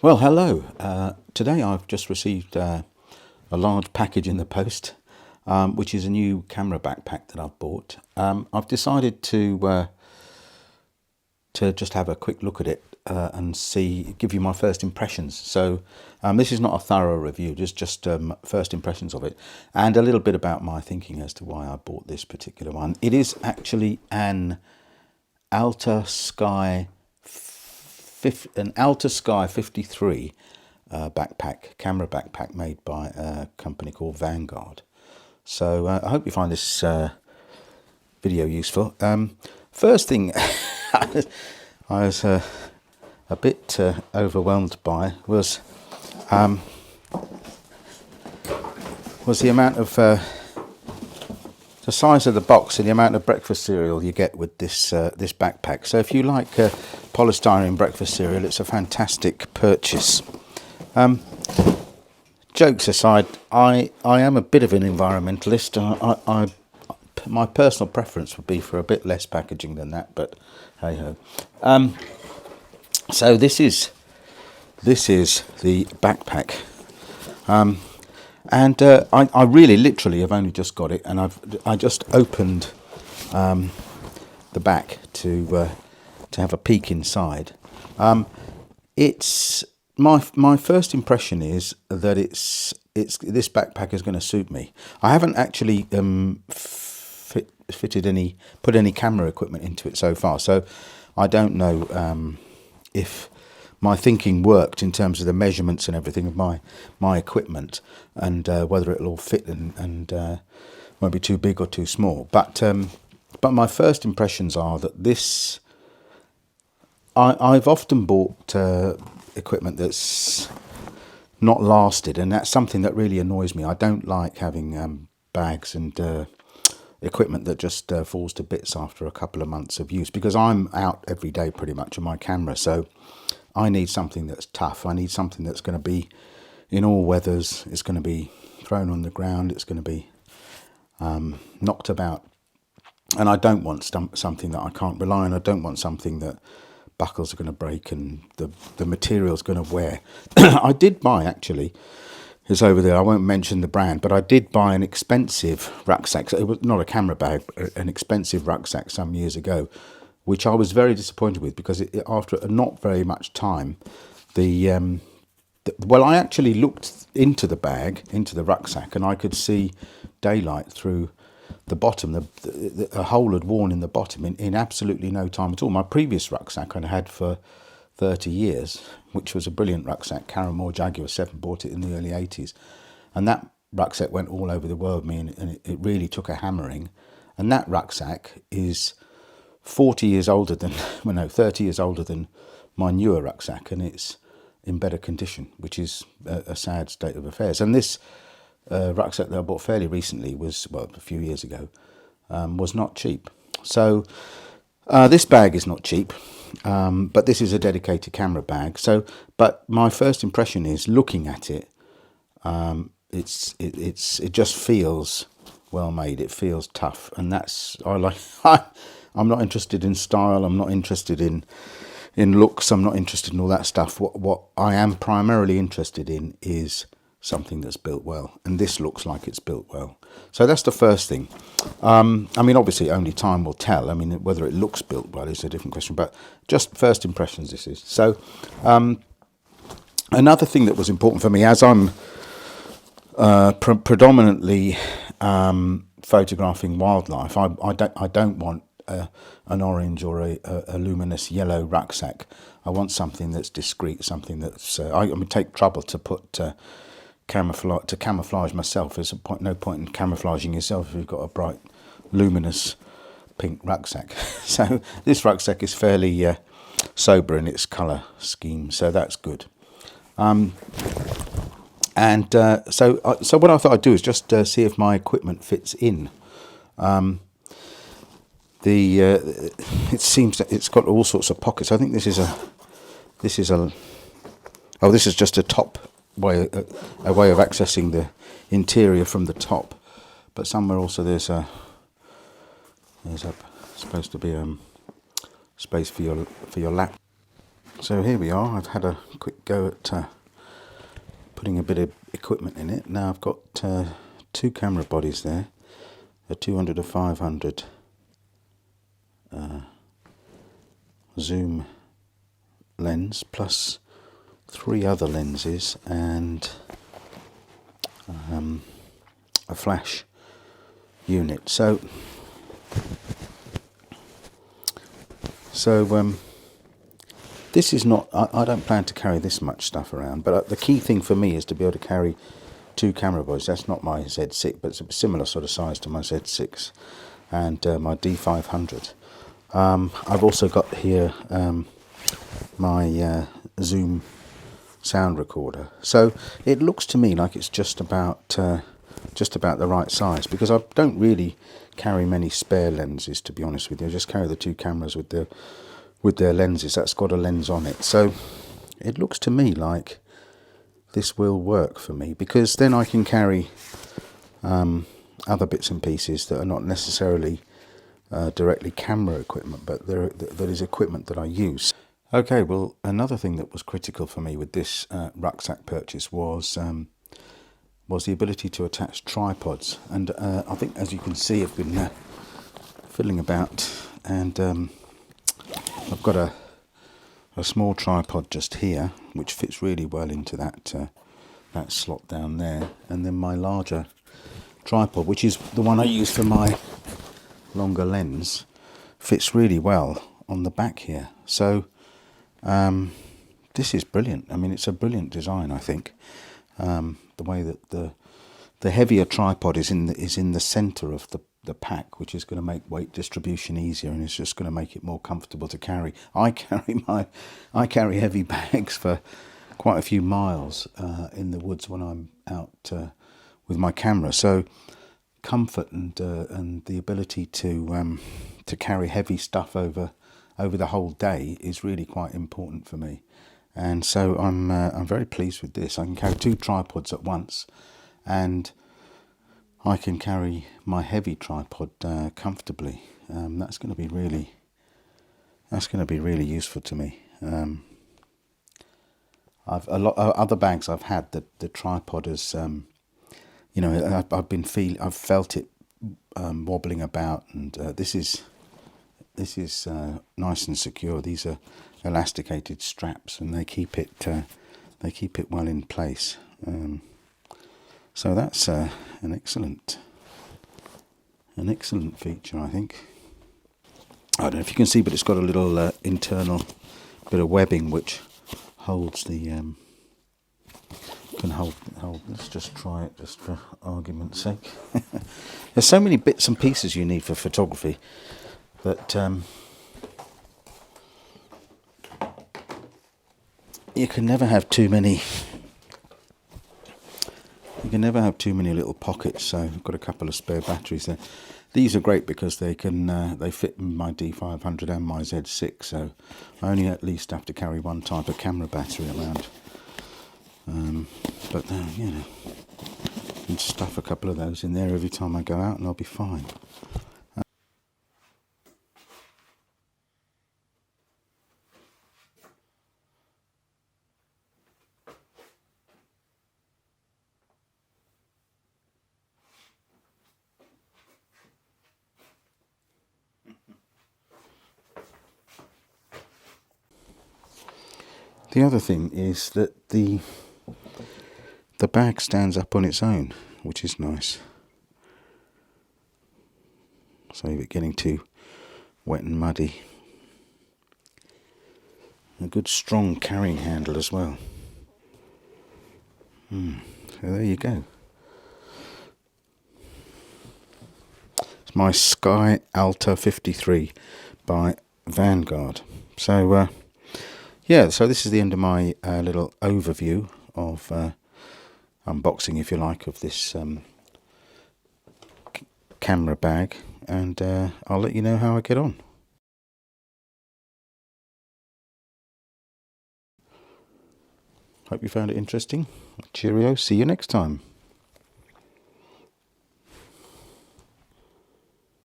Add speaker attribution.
Speaker 1: Well, hello. Today I've just received a large package in the post, which is a new camera backpack that I've bought. I've decided to just have a quick look at it and give you my first impressions. So this is not a thorough review, just first impressions of it, and a little bit about my thinking as to why I bought this particular one. It is actually an Alta Sky 53 camera backpack made by a company called Vanguard. So I hope you find this video useful. First thing I was a bit overwhelmed by was the amount of the size of the box and the amount of breakfast cereal you get with this backpack. So if you like polystyrene breakfast cereal, it's a fantastic purchase. Jokes aside, I am a bit of an environmentalist. My personal preference would be for a bit less packaging than that, but hey ho. So this is the backpack. And I really literally have only just got it, and I just opened the back to have a peek inside. It's my first impression is that this backpack is going to suit me. I haven't actually put any camera equipment into it so far, so I don't know if my thinking worked in terms of the measurements and everything of my equipment, and whether it'll all fit and won't be too big or too small. But my first impressions are that this. I've often bought equipment that's not lasted, and that's something that really annoys me. I don't like having bags and equipment that just falls to bits after a couple of months of use, because I'm out every day pretty much on my camera, so I need something that's tough. I need something that's going to be in all weathers. It's going to be thrown on the ground. It's going to be knocked about. And I don't want something that I can't rely on. I don't want something that buckles are going to break and the material's going to wear. I did buy, actually, it's over there, I won't mention the brand, but I did buy an expensive rucksack. It was not a camera bag, an expensive rucksack some years ago, which I was very disappointed with, because after not very much time, well, I actually looked into the bag, into the rucksack, and I could see daylight through the bottom. A hole had worn in the bottom in absolutely no time at all. My previous rucksack I'd had for 30 years, which was a brilliant rucksack, Caramore Jaguar 7, bought it in the early 80s, and that rucksack went all over the world, and it really took a hammering. And that rucksack is 30 years older than my newer rucksack, and it's in better condition, which is a sad state of affairs. And this rucksack that I bought fairly recently a few years ago, was not cheap. So this bag is not cheap, but this is a dedicated camera bag. But my first impression is, looking at it, it just feels well made. It feels tough, and I'm not interested in style. I'm not interested in looks. I'm not interested in all that stuff. What I am primarily interested in is something that's built well, and this looks like it's built well. So that's the first thing. I mean, obviously only time will tell. I mean, whether it looks built well is a different question, but just first impressions this is. So another thing that was important for me, as I'm predominantly photographing wildlife, I don't want an orange or a luminous yellow rucksack. I want something that's discreet, something that's I would take trouble to put camouflage myself. There's no point in camouflaging yourself if you've got a bright luminous pink rucksack. So this rucksack is fairly sober in its colour scheme, so that's good. So what I thought I'd do is just see if my equipment fits in. It seems that it's got all sorts of pockets. I think this is just a top way, a way of accessing the interior from the top. But somewhere also there's supposed to be space for your lap. So here we are. I've had a quick go at putting a bit of equipment in it. Now I've got two camera bodies there, a 200 to 500 zoom lens plus 3 other lenses and a flash unit. So this is not, I don't plan to carry this much stuff around, but the key thing for me is to be able to carry 2 camera bodies. That's not my Z6, but it's a similar sort of size to my Z6 and my D500. I've also got here my Zoom sound recorder. So it looks to me like it's just about the right size, because I don't really carry many spare lenses, to be honest with you. I just carry the 2 cameras with their lenses. That's got a lens on it. So it looks to me like this will work for me, because then I can carry other bits and pieces that are not necessarily directly camera equipment, but that is equipment that I use. Okay, well, another thing that was critical for me with this rucksack purchase was the ability to attach tripods. And I think, as you can see, I've been fiddling about, and I've got a small tripod just here, which fits really well into that slot down there, and then my larger tripod, which is the one I use for my longer lens, fits really well on the back here. So this is brilliant. I mean, it's a brilliant design, I think. The way that the heavier tripod is in the center of the pack, which is going to make weight distribution easier, and it's just going to make it more comfortable to carry. I carry heavy bags for quite a few miles in the woods when I'm out with my camera. So comfort and the ability to carry heavy stuff over the whole day is really quite important for me. And so I'm very pleased with this. I can carry 2 tripods at once, and I can carry my heavy tripod comfortably. That's going to be really useful to me. I've other bags I've had, the tripod has I've felt it wobbling about, and this is nice and secure. These are elasticated straps, and they keep it well in place. So that's an excellent feature, I think. I don't know if you can see, but it's got a little internal bit of webbing which holds the can hold. Let's just try it, just for argument's sake. There's so many bits and pieces you need for photography that you can never have too many. You can never have too many little pockets. So I've got a couple of spare batteries there. These are great because they fit in my D500 and my Z6. So I only at least have to carry one type of camera battery around. But you know, I can stuff a couple of those in there every time I go out, and I'll be fine. The other thing is that the bag stands up on its own, which is nice. Save it getting too wet and muddy. A good strong carrying handle as well. So there you go. It's my Sky Alta 53 by Vanguard. So yeah, so this is the end of my little overview of unboxing, if you like, of this camera bag, and I'll let you know how I get on. Hope you found it interesting. Cheerio, see you next time.